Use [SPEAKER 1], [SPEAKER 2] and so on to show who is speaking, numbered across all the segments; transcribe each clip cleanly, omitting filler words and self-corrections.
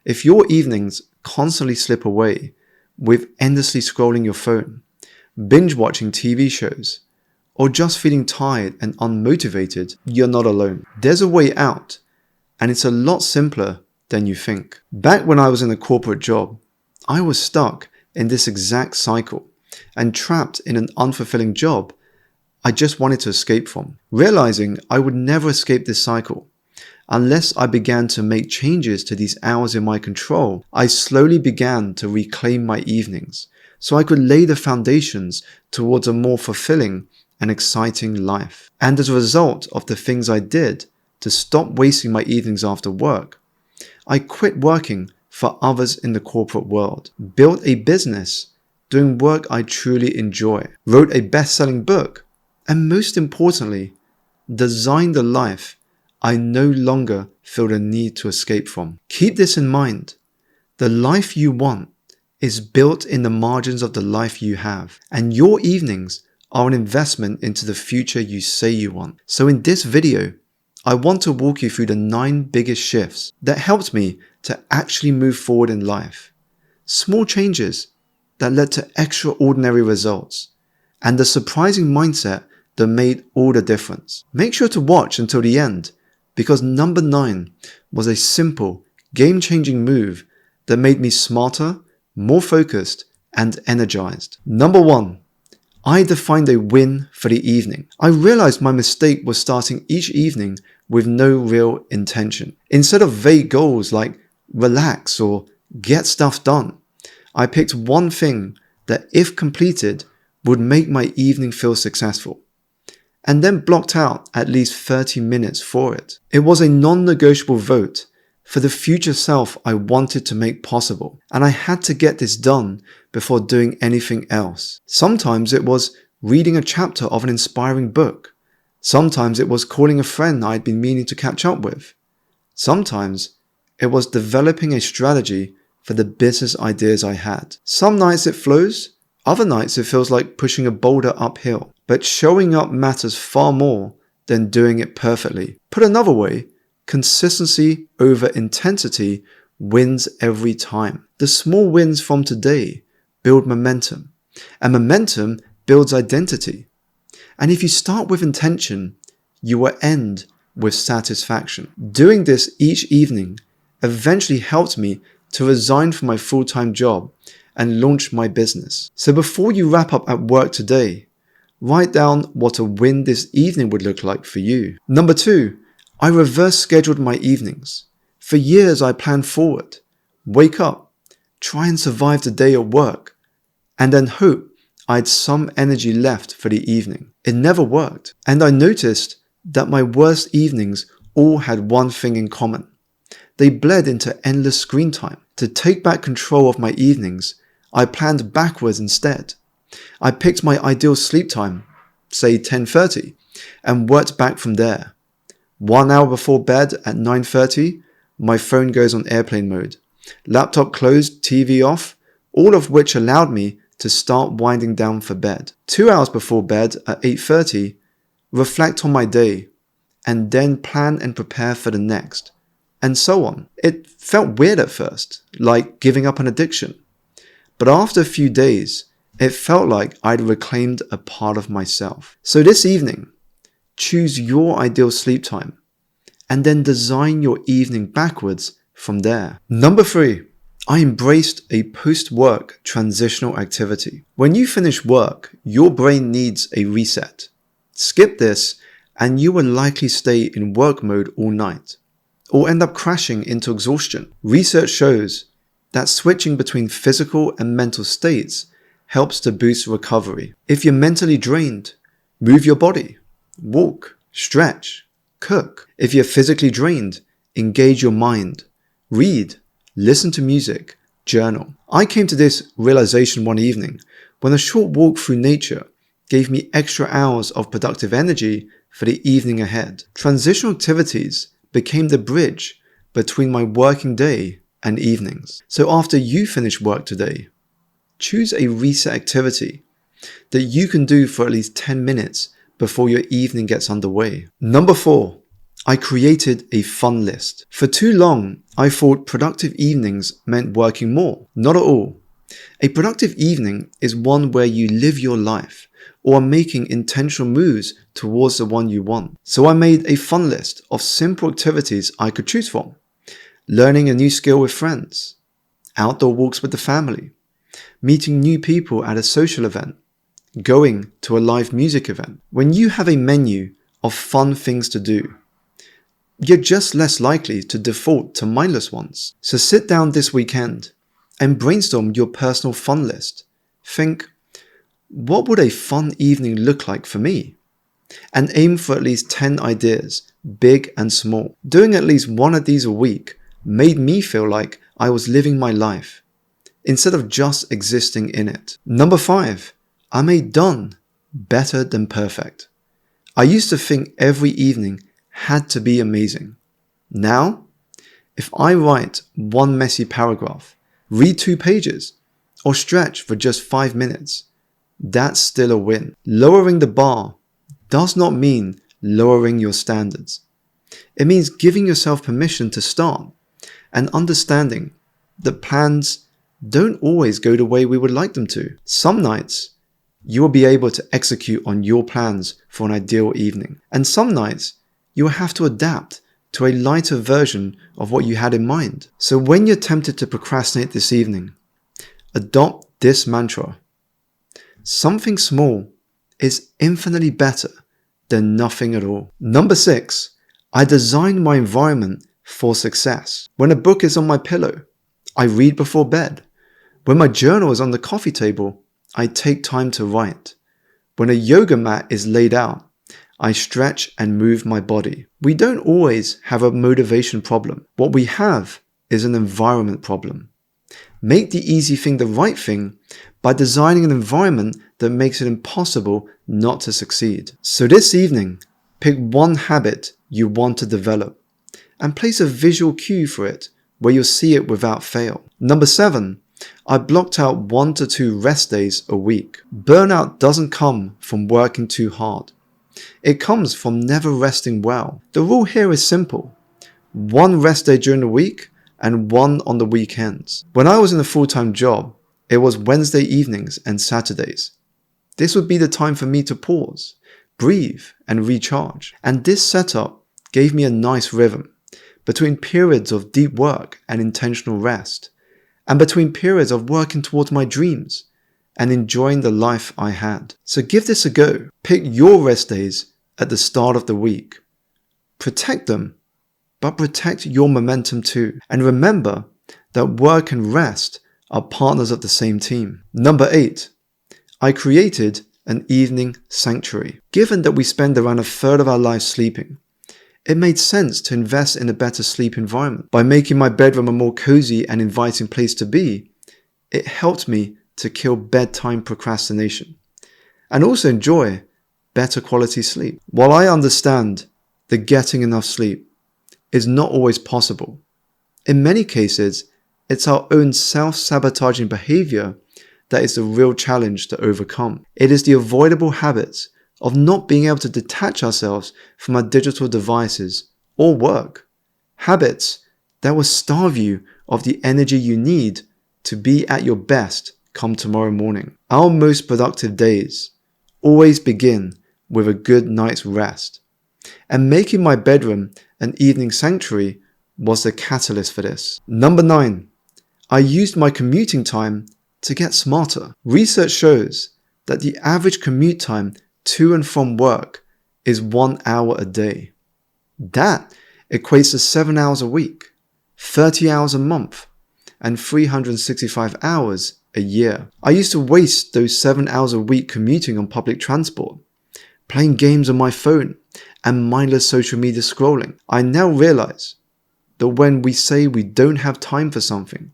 [SPEAKER 1] If your evenings constantly slip away with endlessly scrolling your phone, binge watching TV shows, or just feeling tired and unmotivated, you're not alone. There's a way out, and it's a lot simpler than you think. Back when I was in a corporate job, I was stuck in this exact cycle and trapped in an unfulfilling job I just wanted to escape from. Realizing I would never escape this cycle unless I began to make changes to these hours in my control, I slowly began to reclaim my evenings so I could lay the foundations towards a more fulfilling and exciting life. And as a result of the things I did to stop wasting my evenings after work, I quit working for others in the corporate world, built a business doing work I truly enjoy, wrote a best-selling book, and most importantly, designed a life I no longer feel the need to escape from. Keep this in mind. The life you want is built in the margins of the life you have, and your evenings are an investment into the future you say you want. So in this video, I want to walk you through the 9 biggest shifts that helped me to actually move forward in life. Small changes that led to extraordinary results, and the surprising mindset that made all the difference. Make sure to watch until the end, because number 9 was a simple, game-changing move that made me smarter, more focused, and energized. Number 1. I defined a win for the evening. I realized my mistake was starting each evening with no real intention. Instead of vague goals like relax or get stuff done, I picked one thing that, if completed, would make my evening feel successful, and then blocked out at least 30 minutes for it. It was a non-negotiable vote for the future self I wanted to make possible, and I had to get this done before doing anything else. Sometimes it was reading a chapter of an inspiring book. Sometimes it was calling a friend I had been meaning to catch up with. Sometimes it was developing a strategy for the business ideas I had. Some nights it flows, other nights it feels like pushing a boulder uphill. But showing up matters far more than doing it perfectly. Put another way, consistency over intensity wins every time. The small wins from today build momentum, and momentum builds identity. And if you start with intention, you will end with satisfaction. Doing this each evening eventually helped me to resign from my full-time job and launch my business. So before you wrap up at work today, write down what a win this evening would look like for you. Number 2, I reverse scheduled my evenings. For years I planned forward, wake up, try and survive the day at work, and then hope I had some energy left for the evening. It never worked, and I noticed that my worst evenings all had one thing in common. They bled into endless screen time. To take back control of my evenings, I planned backwards instead. I picked my ideal sleep time, say 10:30, and worked back from there. 1 hour before bed at 9:30, my phone goes on airplane mode. Laptop closed, TV off, all of which allowed me to start winding down for bed. 2 hours before bed at 8:30, reflect on my day, and then plan and prepare for the next, and so on. It felt weird at first, like giving up an addiction. But after a few days, it felt like I'd reclaimed a part of myself. So this evening, choose your ideal sleep time and then design your evening backwards from there. Number 3, I embraced a post-work transitional activity. When you finish work, your brain needs a reset. Skip this and you will likely stay in work mode all night, or end up crashing into exhaustion. Research shows that switching between physical and mental states helps to boost recovery. If you're mentally drained, move your body, walk, stretch, cook. If you're physically drained, engage your mind, read, listen to music, journal. I came to this realization one evening when a short walk through nature gave me extra hours of productive energy for the evening ahead. Transitional activities became the bridge between my working day and evenings. So after you finish work today, choose a reset activity that you can do for at least 10 minutes before your evening gets underway. Number 4, I created a fun list. For too long, I thought productive evenings meant working more. Not at all. A productive evening is one where you live your life or are making intentional moves towards the one you want. So I made a fun list of simple activities I could choose from. Learning a new skill with friends, outdoor walks with the family, meeting new people at a social event, going to a live music event. When you have a menu of fun things to do, you're just less likely to default to mindless ones. So sit down this weekend and brainstorm your personal fun list. Think, what would a fun evening look like for me? And aim for at least 10 ideas, big and small. Doing at least one of these a week made me feel like I was living my life instead of just existing in it. Number 5, I made done better than perfect. I used to think every evening had to be amazing. Now, if I write one messy paragraph, read 2 pages, or stretch for just 5 minutes, that's still a win. Lowering the bar does not mean lowering your standards. It means giving yourself permission to start and understanding that plans don't always go the way we would like them to. Some nights, you will be able to execute on your plans for an ideal evening. And some nights, you will have to adapt to a lighter version of what you had in mind. So when you're tempted to procrastinate this evening, adopt this mantra. Something small is infinitely better than nothing at all. Number 6, I designed my environment for success. When a book is on my pillow, I read before bed. When my journal is on the coffee table, I take time to write. When a yoga mat is laid out, I stretch and move my body. We don't always have a motivation problem. What we have is an environment problem. Make the easy thing the right thing by designing an environment that makes it impossible not to succeed. So this evening, pick one habit you want to develop and place a visual cue for it where you'll see it without fail. Number 7, I blocked out 1 to 2 rest days a week. Burnout doesn't come from working too hard. It comes from never resting well. The rule here is simple. 1 rest day during the week and 1 on the weekends. When I was in a full-time job, it was Wednesday evenings and Saturdays. This would be the time for me to pause, breathe, and recharge. And this setup gave me a nice rhythm between periods of deep work and intentional rest, and between periods of working towards my dreams and enjoying the life I had. So give this a go. Pick your rest days at the start of the week. Protect them, but protect your momentum too. And remember that work and rest are partners of the same team. Number 8, I created an evening sanctuary. Given that we spend around a third of our lives sleeping, it made sense to invest in a better sleep environment. By making my bedroom a more cozy and inviting place to be, it helped me to kill bedtime procrastination and also enjoy better quality sleep. While I understand that getting enough sleep is not always possible, in many cases, it's our own self-sabotaging behavior that is the real challenge to overcome. It is the avoidable habits of not being able to detach ourselves from our digital devices or work. Habits that will starve you of the energy you need to be at your best come tomorrow morning. Our most productive days always begin with a good night's rest. And making my bedroom an evening sanctuary was the catalyst for this. Number 9, I used my commuting time to get smarter. Research shows that the average commute time to and from work is 1 hour a day. That equates to 7 hours a week, 30 hours a month, and 365 hours a year. I used to waste those 7 hours a week commuting on public transport, playing games on my phone, and mindless social media scrolling. I now realize that when we say we don't have time for something,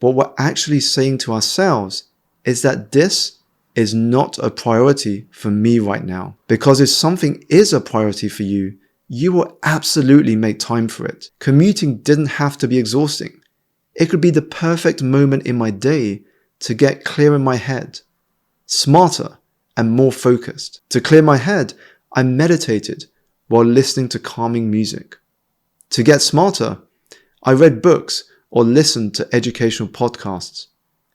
[SPEAKER 1] what we're actually saying to ourselves is that this is not a priority for me right now. Because if something is a priority for you, you will absolutely make time for it. Commuting didn't have to be exhausting. It could be the perfect moment in my day to get clear in my head, smarter and more focused. To clear my head, I meditated while listening to calming music. To get smarter, I read books or listened to educational podcasts.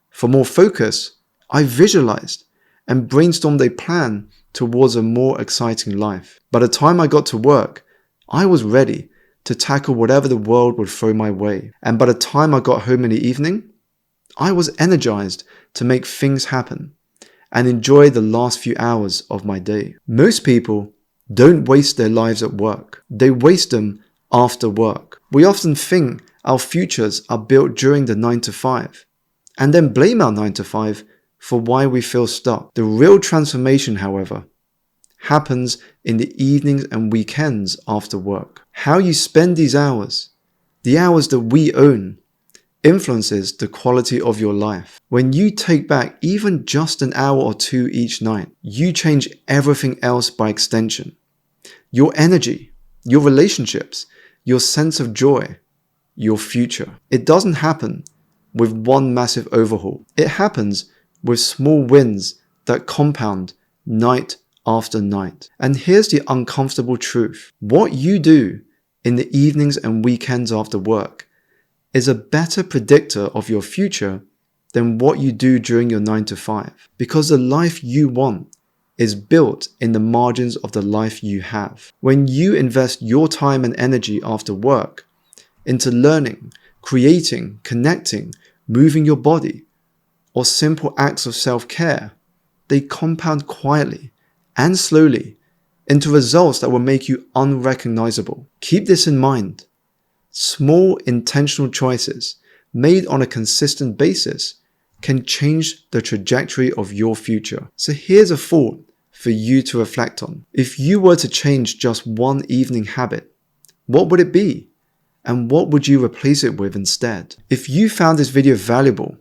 [SPEAKER 1] For more focus, I visualized and brainstormed a plan towards a more exciting life. By the time I got to work, I was ready to tackle whatever the world would throw my way. And by the time I got home in the evening, I was energized to make things happen and enjoy the last few hours of my day. Most people don't waste their lives at work. They waste them after work. We often think our futures are built during the 9 to 5 and then blame our 9 to 5 for why we feel stuck. The real transformation, however, happens in the evenings and weekends after work. How you spend these hours, the hours that we own, influences the quality of your life. When you take back even just an hour or two each night, you change everything else by extension. Your energy, your relationships, your sense of joy, your future. It doesn't happen with one massive overhaul. It happens with small wins that compound night after night. And here's the uncomfortable truth. What you do in the evenings and weekends after work is a better predictor of your future than what you do during your 9 to 5. Because the life you want is built in the margins of the life you have. When you invest your time and energy after work into learning, creating, connecting, moving your body, or simple acts of self-care, they compound quietly and slowly into results that will make you unrecognizable. Keep this in mind. Small intentional choices made on a consistent basis can change the trajectory of your future. So here's a thought for you to reflect on. If you were to change just one evening habit, what would it be? And what would you replace it with instead? If you found this video valuable,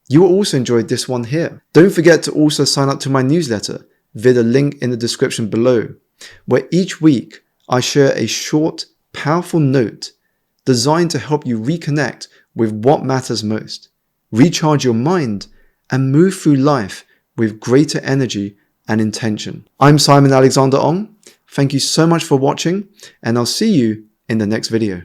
[SPEAKER 1] you will also enjoy this one here. Don't forget to also sign up to my newsletter via the link in the description below, where each week I share a short, powerful note designed to help you reconnect with what matters most, recharge your mind, and move through life with greater energy and intention. I'm Simon Alexander Ong. Thank you so much for watching, and I'll see you in the next video.